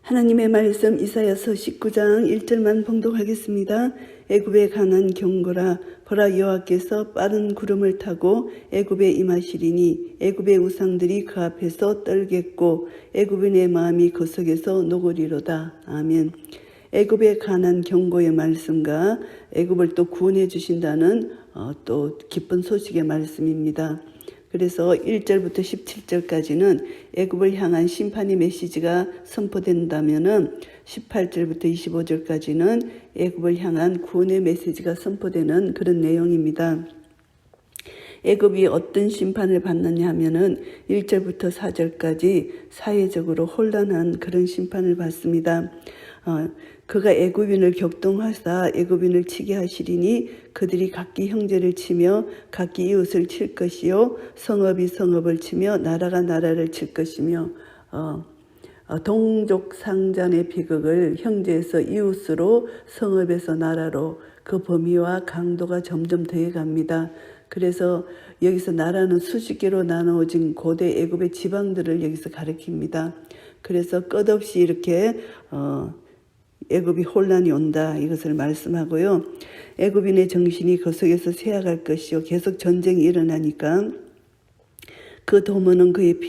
하나님의 말씀 이사야서 19장 1절만 봉독하겠습니다. 애굽에 관한 경고라. 보라, 여호와께서 빠른 구름을 타고 애굽에 임하시리니 애굽의 우상들이 그 앞에서 떨겠고 애굽인의 마음이 그 속에서 녹으리로다. 아멘. 애굽에 관한 경고의 말씀과 애굽을 또 구원해 주신다는 또 기쁜 소식의 말씀입니다. 그래서 1절부터 17절까지는 애굽을 향한 심판의 메시지가 선포된다면은 18절부터 25절까지는 애굽을 향한 구원의 메시지가 선포되는 그런 내용입니다. 애굽이 어떤 심판을 받느냐 하면은 1절부터 4절까지 사회적으로 혼란한 그런 심판을 받습니다. 그가 애굽인을 격동하사 애굽인을 치게 하시리니 그들이 각기 형제를 치며 각기 이웃을 칠 것이요 성읍이 성읍을 치며 나라가 나라를 칠 것이며 동족 상잔의 비극을 형제에서 이웃으로 성읍에서 나라로 그 범위와 강도가 점점 더해갑니다. 그래서 여기서 나라는 수십 개로 나누어진 고대 애굽의 지방들을 여기서 가리킵니다. 그래서 끝없이 이렇게 애굽이 혼란이 온다, 이것을 말씀하고요. 애굽인의 정신이 그 속에서 쇠약할 것이요 계속 전쟁이 일어나니까 그 도모는 그의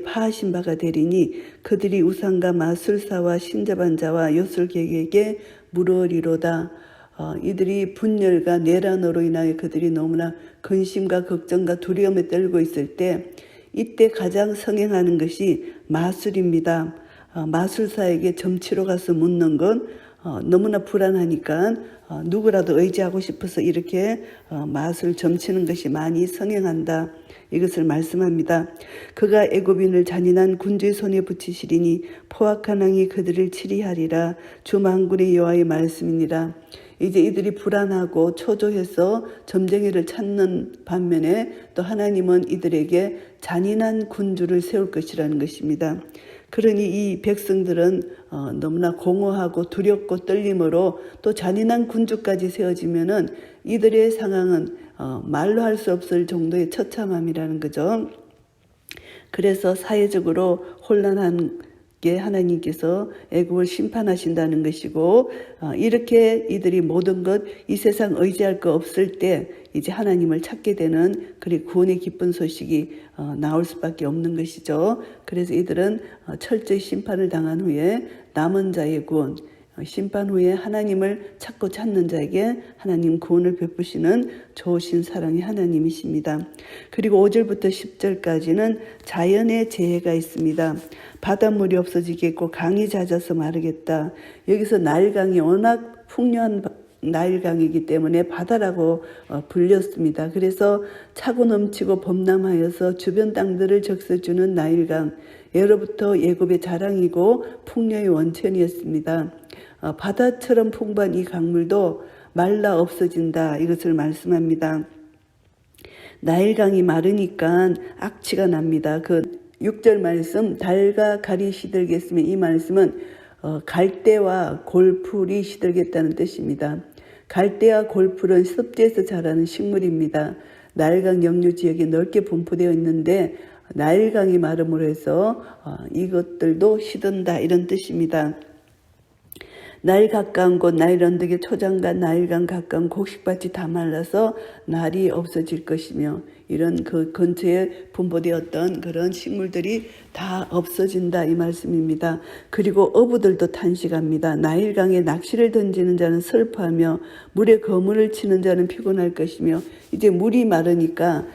파하신 바가 되리니 그들이 우상과 마술사와 신접한 자와 요술객에게 물으리로다. 이들이 분열과 내란으로 인하여 그들이 너무나 근심과 걱정과 두려움에 떨고 있을 때 이때 가장 성행하는 것이 마술입니다. 마술사에게 점치러 가서 묻는 건 너무나 불안하니까 누구라도 의지하고 싶어서 이렇게 마술 점치는 것이 많이 성행한다, 이것을 말씀합니다. 그가 애굽인을 잔인한 군주의 손에 붙이시리니 포악한 왕이 그들을 치리하리라. 주 만군의 여호와의 말씀이니라. 이제 이들이 불안하고 초조해서 점쟁이를 찾는 반면에 또 하나님은 이들에게 잔인한 군주를 세울 것이라는 것입니다. 그러니 이 백성들은 너무나 공허하고 두렵고 떨림으로 또 잔인한 군주까지 세워지면은 이들의 상황은 말로 할 수 없을 정도의 처참함이라는 거죠. 그래서 사회적으로 혼란한 게 하나님께서 애굽을 심판하신다는 것이고, 이렇게 이들이 모든 것 이 세상 의지할 거 없을 때 이제 하나님을 찾게 되는 그리고 구원의 기쁜 소식이 나올 수밖에 없는 것이죠. 그래서 이들은 철저히 심판을 당한 후에 남은 자의 구원, 심판 후에 하나님을 찾는 자에게 하나님 구원을 베푸시는 좋으신 사랑의 하나님이십니다. 그리고 5절부터 10절까지는 자연의 재해가 있습니다. 바닷물이 없어지겠고 강이 잦아서 마르겠다. 여기서 나일강이 워낙 풍요한 나일강이기 때문에 바다라고 불렸습니다. 그래서 차고 넘치고 범람하여서 주변 땅들을 적셔주는 나일강, 예로부터 애굽의 자랑이고 풍요의 원천이었습니다. 바다처럼 풍부한 이 강물도 말라 없어진다, 이것을 말씀합니다. 나일강이 마르니까 악취가 납니다. 그 6절 말씀, 달과 갈이 시들겠으면, 이 말씀은 갈대와 골풀이 시들겠다는 뜻입니다. 갈대와 골풀은 습지에서 자라는 식물입니다. 나일강 영유 지역에 넓게 분포되어 있는데 나일강이 마름으로 해서 이것들도 시든다, 이런 뜻입니다. 나일 가까운 곳, 나일 언덕의 초장과 나일강 가까운 곡식밭이 다 말라서 날이 없어질 것이며, 이런 그 근처에 분포되었던 그런 식물들이 다 없어진다, 이 말씀입니다. 그리고 어부들도 탄식합니다. 나일강에 낚시를 던지는 자는 슬퍼하며 물에 거물을 치는 자는 피곤할 것이며, 이제 물이 마르니까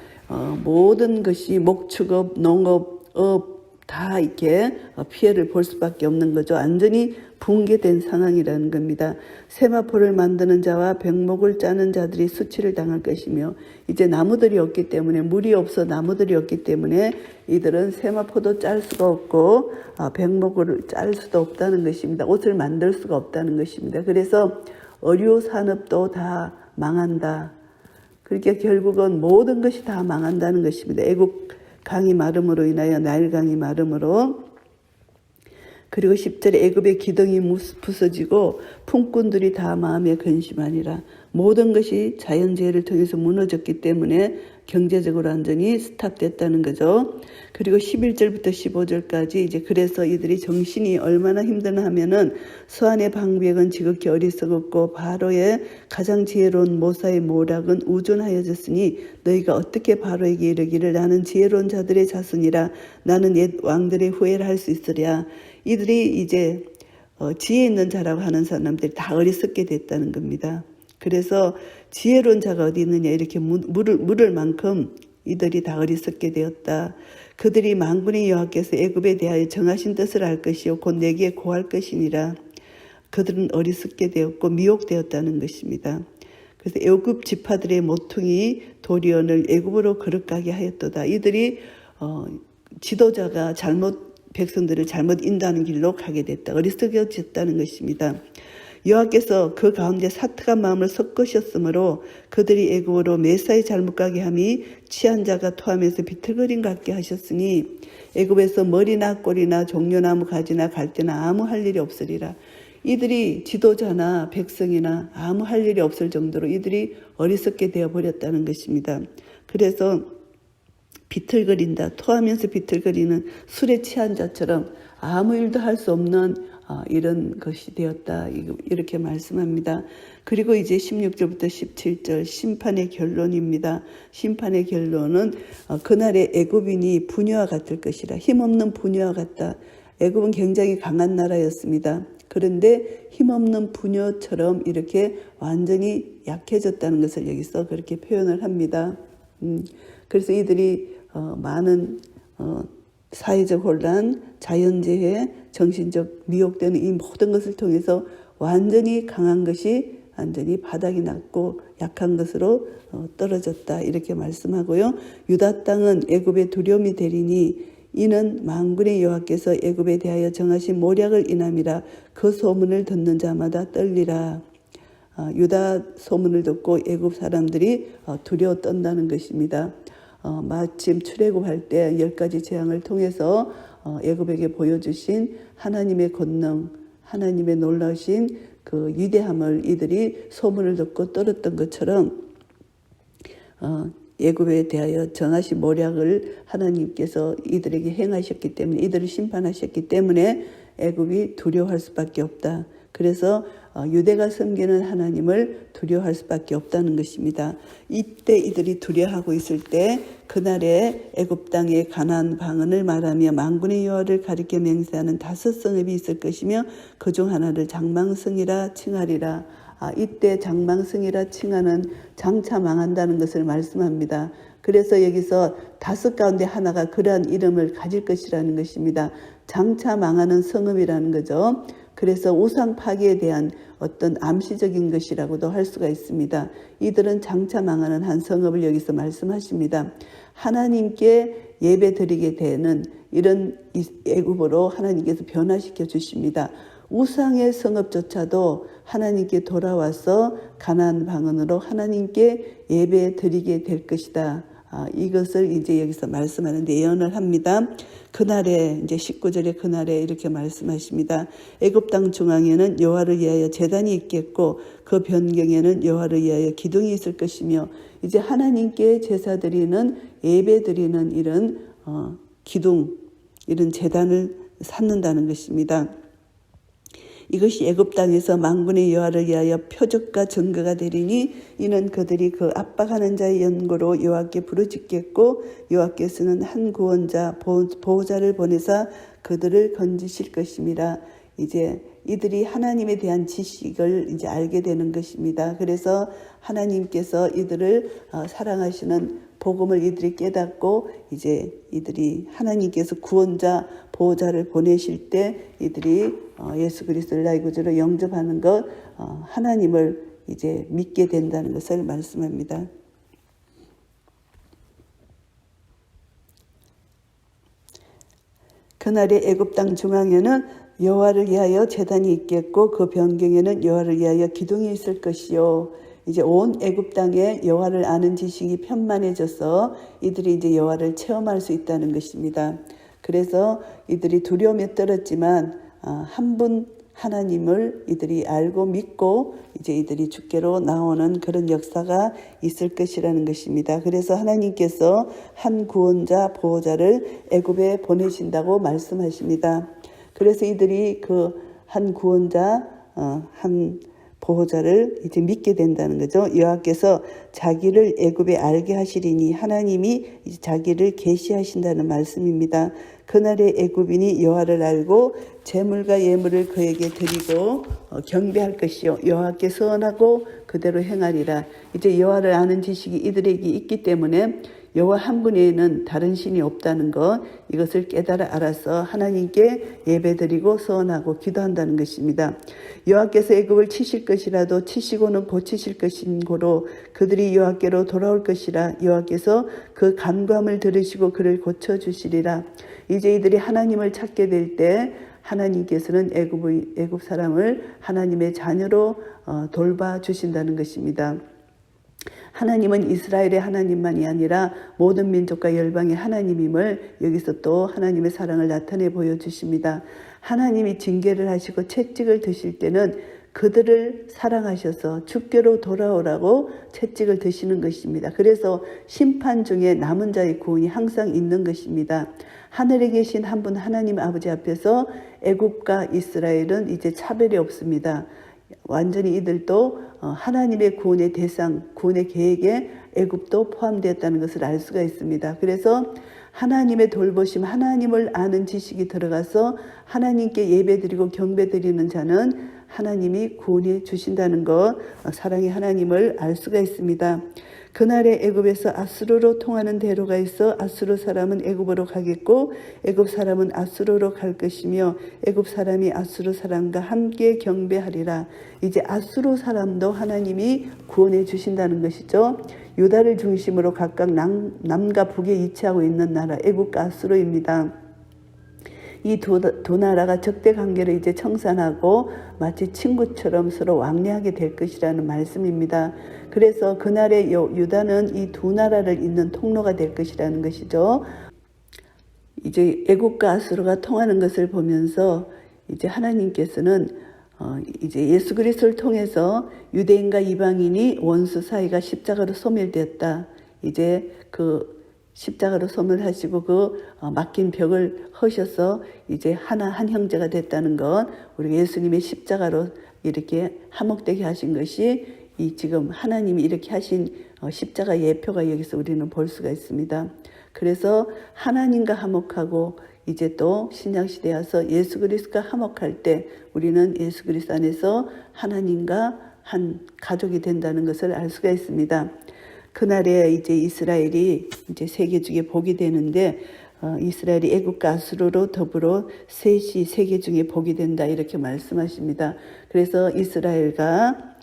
모든 것이 목축업, 농업, 업 다 이렇게 피해를 볼 수밖에 없는 거죠. 완전히 붕괴된 상황이라는 겁니다. 세마포를 만드는 자와 백목을 짜는 자들이 수치를 당할 것이며, 이제 나무들이 없기 때문에, 물이 없어 나무들이 없기 때문에 이들은 세마포도 짤 수가 없고 백목을 짤 수도 없다는 것입니다. 옷을 만들 수가 없다는 것입니다. 그래서 의류 산업도 다 망한다. 그러니까 결국은 모든 것이 다 망한다는 것입니다. 애국 강이 마름으로 인하여 나일강이 마름으로. 그리고 10절에 애굽의 기둥이 부서지고 품꾼들이 다 마음에 근심하니라. 모든 것이 자연재해를 통해서 무너졌기 때문에 경제적으로 완전히 스탑됐다는 거죠. 그리고 11절부터 15절까지 이제 그래서 이들이 정신이 얼마나 힘드나 하면은 수안의 방백은 지극히 어리석었고 바로의 가장 지혜로운 모사의 모략은 우존하여졌으니 너희가 어떻게 바로에게 이르기를 나는 지혜로운 자들의 자손이라 나는 옛 왕들의 후회를 할 수 있으랴. 이들이 이제 지혜 있는 자라고 하는 사람들이 다 어리석게 됐다는 겁니다. 그래서 지혜로운 자가 어디 있느냐 이렇게 물을 만큼 이들이 다 어리석게 되었다. 그들이 만군의 여호와께서 애굽에 대하여 정하신 뜻을 알 것이요 곧 내게 고할 것이니라. 그들은 어리석게 되었고 미혹되었다는 것입니다. 그래서 애굽 지파들의 모퉁이 도리언을 애굽으로 거룩하게 하였도다. 이들이 지도자가 백성들을 잘못 인도하는 길로 가게 됐다. 어리석어졌다는 것입니다. 여호와께서 그 가운데 사특한 마음을 섞으셨으므로 그들이 애굽으로 메사의 잘못 가게 함이 취한 자가 토하면서 비틀거림 같게 하셨으니 애굽에서 머리나 꼬리나 종려나무 가지나 갈대나 아무 할 일이 없으리라. 이들이 지도자나 백성이나 아무 할 일이 없을 정도로 이들이 어리석게 되어버렸다는 것입니다. 그래서 비틀거린다. 토하면서 비틀거리는 술에 취한 자처럼 아무 일도 할 수 없는 이런 것이 되었다. 이렇게 말씀합니다. 그리고 이제 16절부터 17절 심판의 결론입니다. 심판의 결론은 그날의 애굽인이 부녀와 같을 것이라. 힘없는 부녀와 같다. 애굽은 굉장히 강한 나라였습니다. 그런데 힘없는 부녀처럼 이렇게 완전히 약해졌다는 것을 여기서 그렇게 표현을 합니다. 그래서 이들이 많은 사회적 혼란, 자연재해, 정신적 미혹되는 이 모든 것을 통해서 완전히 강한 것이 완전히 바닥이 났고 약한 것으로 떨어졌다 이렇게 말씀하고요. 유다 땅은 애굽의 두려움이 되리니 이는 만군의 여호와께서 애굽에 대하여 정하신 모략을 인함이라. 그 소문을 듣는 자마다 떨리라. 유다 소문을 듣고 애굽 사람들이 두려워 떤다는 것입니다. 마침 출애굽할 때 10가지 재앙을 통해서 애굽에게 보여주신 하나님의 권능, 하나님의 놀라우신 그 위대함을 이들이 소문을 듣고 떨었던 것처럼 애굽에 대하여 정하신 모략을 하나님께서 이들에게 행하셨기 때문에 이들을 심판하셨기 때문에 애굽이 두려워할 수밖에 없다. 그래서 유대가 섬기는 하나님을 두려워할 수밖에 없다는 것입니다. 이때 이들이 두려워하고 있을 때 그날에 애굽 땅의 가나안 방언을 말하며 만군의 여호와를 가리켜 맹세하는 5 성읍이 있을 것이며 그중 하나를 장망성이라 칭하리라. 이때 장망성이라 칭하는 장차 망한다는 것을 말씀합니다. 그래서 여기서 5 가운데 하나가 그러한 이름을 가질 것이라는 것입니다. 장차 망하는 성읍이라는 거죠. 그래서 우상 파괴에 대한 어떤 암시적인 것이라고도 할 수가 있습니다. 이들은 장차 망하는 한 성읍을 여기서 말씀하십니다. 하나님께 예배 드리게 되는 이런 애굽으로 하나님께서 변화시켜 주십니다. 우상의 성읍조차도 하나님께 돌아와서 가나안 방언으로 하나님께 예배 드리게 될 것이다. 이것을 이제 여기서 말씀하는데 예언을 합니다. 그날에 이제 19절에 그날에 이렇게 말씀하십니다. 애굽 땅 중앙에는 여호와를 위하여 제단이 있겠고 그 변경에는 여호와를 위하여 기둥이 있을 것이며 이제 하나님께 제사 드리는 예배 드리는 이런 기둥 이런 제단을 쌓는다는 것입니다. 이것이 애굽 땅에서 만군의 여호와를 위하여 표적과 증거가 되리니 이는 그들이 그 압박하는 자의 연고로 여호와께 부르짖겠고 여호와께서는 한 구원자 보호자를 보내사 그들을 건지실 것입니다. 이제 이들이 하나님에 대한 지식을 이제 알게 되는 것입니다. 그래서 하나님께서 이들을 사랑하시는 복음을 이들이 깨닫고 이제 이들이 하나님께서 구원자 보호자를 보내실 때 이들이 예수 그리스도를 나의 구주로 영접하는 것 하나님을 이제 믿게 된다는 것을 말씀합니다. 그날의 애굽 땅 중앙에는 여호와를 위하여 제단이 있겠고 그 변경에는 여호와를 위하여 기둥이 있을 것이요. 이제 온 애굽 땅에 여호와를 아는 지식이 편만해져서 이들이 이제 여호와를 체험할 수 있다는 것입니다. 그래서 이들이 두려움에 떨었지만 한 분 하나님을 이들이 알고 믿고 이제 이들이 주께로 나오는 그런 역사가 있을 것이라는 것입니다. 그래서 하나님께서 한 구원자 보호자를 애굽에 보내신다고 말씀하십니다. 그래서 이들이 그 한 구원자 한 보호자를 이제 믿게 된다는 거죠. 여호와께서 자기를 애굽에 알게 하시리니 하나님이 이제 자기를 계시하신다는 말씀입니다. 그날의 애굽인이 여호와를 알고 제물과 예물을 그에게 드리고 경배할 것이요 여호와께 서원하고 그대로 행하리라. 이제 여호와를 아는 지식이 이들에게 있기 때문에 여호와 한 분에는 다른 신이 없다는 것, 이것을 깨달아 알아서 하나님께 예배드리고 서원하고 기도한다는 것입니다. 여호와께서 애굽을 치실 것이라도 치시고는 고치실 것인 고로 그들이 여호와께로 돌아올 것이라. 여호와께서 그 간구함을 들으시고 그를 고쳐주시리라. 이제 이들이 하나님을 찾게 될 때 하나님께서는 애굽 사람을 하나님의 자녀로 돌봐주신다는 것입니다. 하나님은 이스라엘의 하나님만이 아니라 모든 민족과 열방의 하나님임을 여기서 또 하나님의 사랑을 나타내 보여주십니다. 하나님이 징계를 하시고 채찍을 드실 때는 그들을 사랑하셔서 주께로 돌아오라고 채찍을 드시는 것입니다. 그래서 심판 중에 남은 자의 구원이 항상 있는 것입니다. 하늘에 계신 한 분 하나님 아버지 앞에서 애굽과 이스라엘은 이제 차별이 없습니다. 완전히 이들도 하나님의 구원의 대상, 구원의 계획에 애굽도 포함되었다는 것을 알 수가 있습니다. 그래서 하나님의 돌보심, 하나님을 아는 지식이 들어가서 하나님께 예배드리고 경배드리는 자는 하나님이 구원해 주신다는 것, 사랑의 하나님을 알 수가 있습니다. 그날에 애굽에서 아수르로 통하는 대로가 있어 아수르 사람은 애굽으로 가겠고 애굽 사람은 아수르로 갈 것이며 애굽 사람이 아수르 사람과 함께 경배하리라. 이제 아수르 사람도 하나님이 구원해 주신다는 것이죠. 유다를 중심으로 각각 남과 북에 위치하고 있는 나라 애굽과 아수르입니다. 이 두 나라가 적대 관계를 이제 청산하고 마치 친구처럼 서로 왕래하게 될 것이라는 말씀입니다. 그래서 그날의 유다는 이 두 나라를 잇는 통로가 될 것이라는 것이죠. 이제 애굽과 아수르가 통하는 것을 보면서 이제 하나님께서는 이제 예수 그리스도를 통해서 유대인과 이방인이 원수 사이가 십자가로 소멸되었다. 이제 그 십자가로 소멸하시고 그 막힌 벽을 허셔서 이제 한 형제가 됐다는 것, 우리 예수님의 십자가로 이렇게 화목되게 하신 것이 이 지금 하나님이 이렇게 하신 십자가 예표가 여기서 우리는 볼 수가 있습니다. 그래서 하나님과 화목하고 이제 또 신약시대에 와서 예수 그리스도가 화목할 때 우리는 예수 그리스도 안에서 하나님과 한 가족이 된다는 것을 알 수가 있습니다. 그날에 이제 이스라엘이 이제 세계 중에 복이 되는데 이스라엘이 애굽과 아수르로 더불어 셋이 세계 중에 복이 된다 이렇게 말씀하십니다. 그래서 이스라엘과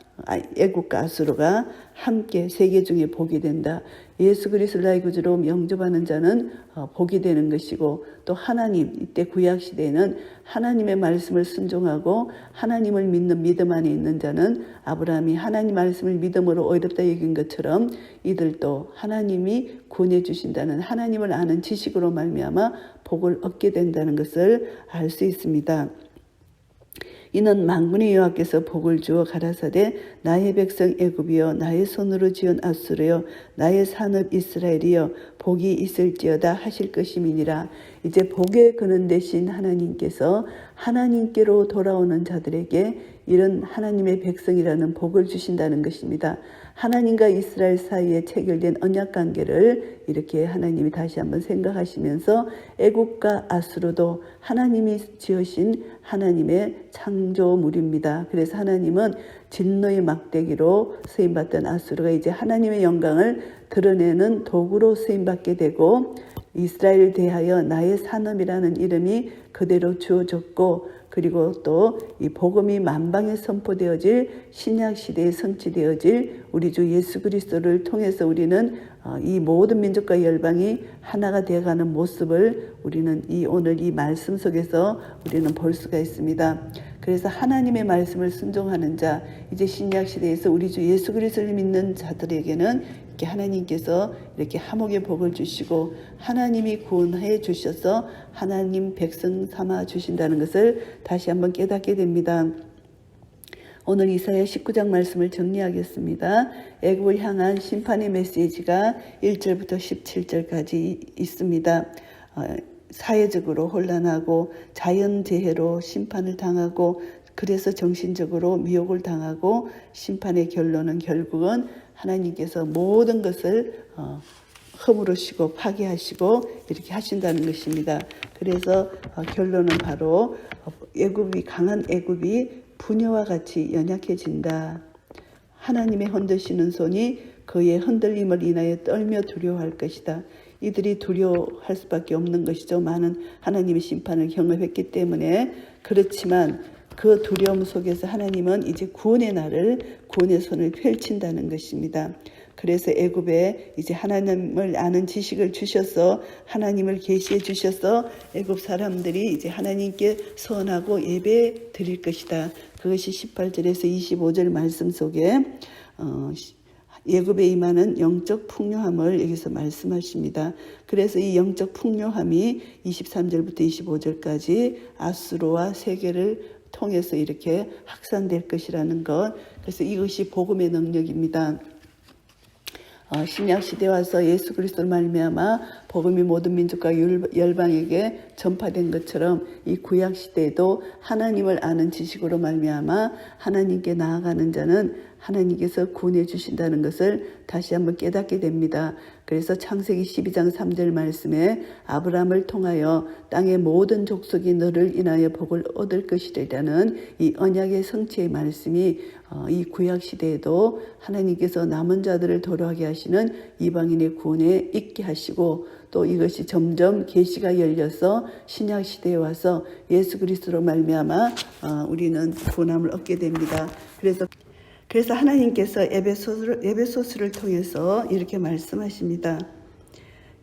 애굽과 아수르가 함께 세계 중에 복이 된다. 예수 그리스도를 나의 구주로 영접하는 자는 복이 되는 것이고 또 하나님 이때 구약 시대에는 하나님의 말씀을 순종하고 하나님을 믿는 믿음 안에 있는 자는 아브라함이 하나님 말씀을 믿음으로 어렵다 여긴 것처럼 이들도 하나님이 구원해 주신다는 하나님을 아는 지식으로 말미암아 복을 얻게 된다는 것을 알 수 있습니다. 이는 만군의 여호와께서 복을 주어 가라사대 나의 백성 애굽이여 나의 손으로 지은 아수르여 나의 산업 이스라엘이여 복이 있을지어다 하실 것임이니라. 이제 복의 근원 되신 하나님께서 하나님께로 돌아오는 자들에게 이런 하나님의 백성이라는 복을 주신다는 것입니다. 하나님과 이스라엘 사이에 체결된 언약관계를 이렇게 하나님이 다시 한번 생각하시면서 애굽과 아수르도 하나님이 지으신 하나님의 창조물입니다. 그래서 하나님은 진노의 막대기로 쓰임받던 아수르가 이제 하나님의 영광을 드러내는 도구로 쓰임받게 되고 이스라엘을 대하여 나의 산업이라는 이름이 그대로 주어졌고 그리고 또 이 복음이 만방에 선포되어질 신약시대에 성취되어질 우리 주 예수 그리스도를 통해서 우리는 이 모든 민족과 열방이 하나가 되어가는 모습을 우리는 오늘 이 말씀 속에서 우리는 볼 수가 있습니다. 그래서 하나님의 말씀을 순종하는 자, 이제 신약시대에서 우리 주 예수 그리스도를 믿는 자들에게는 이렇게 하나님께서 이렇게 하목의 복을 주시고 하나님이 구원해 주셔서 하나님 백성 삼아 주신다는 것을 다시 한번 깨닫게 됩니다. 오늘 이사야 19장 말씀을 정리하겠습니다. 애굽을 향한 심판의 메시지가 1절부터 17절까지 있습니다. 사회적으로 혼란하고 자연재해로 심판을 당하고 그래서 정신적으로 미혹을 당하고 심판의 결론은 결국은 하나님께서 모든 것을 허물으시고 파괴하시고 이렇게 하신다는 것입니다. 그래서 결론은 바로 강한 애굽이 부녀와 같이 연약해진다. 하나님의 흔드시는 손이 그의 흔들림을 인하여 떨며 두려워할 것이다. 이들이 두려워할 수밖에 없는 것이죠. 많은 하나님의 심판을 경험했기 때문에. 그렇지만 그 두려움 속에서 하나님은 이제 구원의 손을 펼친다는 것입니다. 그래서 애굽에 이제 하나님을 아는 지식을 주셔서 하나님을 계시해 주셔서 애굽 사람들이 이제 하나님께 선하고 예배 드릴 것이다. 그것이 18절에서 25절 말씀 속에 애굽에 임하는 영적 풍요함을 여기서 말씀하십니다. 그래서 이 영적 풍요함이 23절부터 25절까지 아수르와 세계를 통해서 이렇게 확산될 것이라는 것. 그래서 이것이 복음의 능력입니다. 신약시대에 와서 예수 그리스도를 말미암아 복음이 모든 민족과 열방에게 전파된 것처럼 이 구약시대에도 하나님을 아는 지식으로 말미암아 하나님께 나아가는 자는 하나님께서 구원해 주신다는 것을 다시 한번 깨닫게 됩니다. 그래서 창세기 12장 3절 말씀에 아브라함을 통하여 땅의 모든 족속이 너를 인하여 복을 얻을 것이라는 이 언약의 성취의 말씀이 이 구약시대에도 하나님께서 남은 자들을 도로하게 하시는 이방인의 구원에 있게 하시고 또 이것이 점점 계시가 열려서 신약시대에 와서 예수 그리스도로 말미암아 우리는 구원함을 얻게 됩니다. 그래서 하나님께서 에베소서를 통해서 이렇게 말씀하십니다.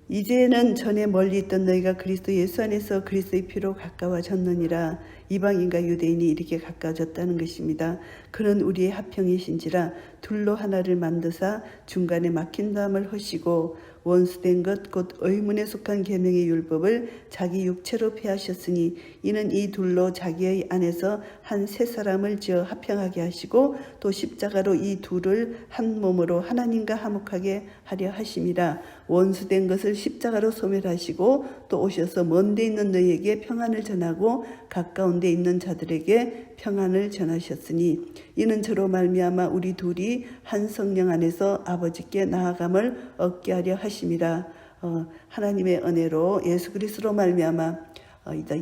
이제는 전에 멀리 있던 너희가 그리스도 예수 안에서 그리스도의 피로 가까워졌느니라. 이방인과 유대인이 이렇게 가까워졌다는 것입니다. 그는 우리의 합형이신지라 둘로 하나를 만드사 중간에 막힌담을 하시고 원수된 것 곧 의문에 속한 계명의 율법을 자기 육체로 폐하셨으니 이는 이 둘로 자기의 안에서 한 세 사람을 지어 합형하게 하시고 또 십자가로 이 둘을 한 몸으로 하나님과 화목하게 하려 하심이라. 원수된 것을 십자가로 소멸하시고 또 오셔서 먼데 있는 너희에게 평안을 전하고 가까운 데 있는 자들에게 평안을 전하셨으니 이는 저로 말미암아 우리 둘이 한 성령 안에서 아버지께 나아감을 얻게 하려 하심이라. 하나님의 은혜로 예수 그리스도로 말미암아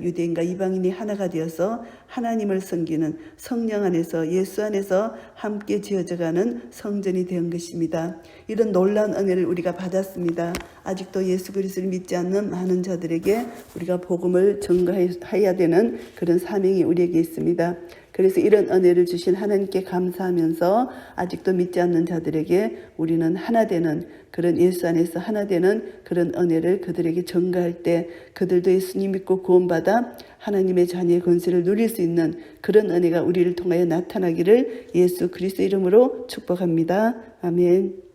유대인과 이방인이 하나가 되어서 하나님을 섬기는 성령 안에서 예수 안에서 함께 지어져가는 성전이 된 것입니다. 이런 놀라운 은혜를 우리가 받았습니다. 아직도 예수 그리스도를 믿지 않는 많은 자들에게 우리가 복음을 전가해야 되는 그런 사명이 우리에게 있습니다. 그래서 이런 은혜를 주신 하나님께 감사하면서 아직도 믿지 않는 자들에게 우리는 하나 되는 그런 예수 안에서 하나 되는 그런 은혜를 그들에게 전가할 때 그들도 예수님 믿고 구원받아 하나님의 자녀의 권세를 누릴 수 있는 그런 은혜가 우리를 통하여 나타나기를 예수 그리스도 이름으로 축복합니다. 아멘.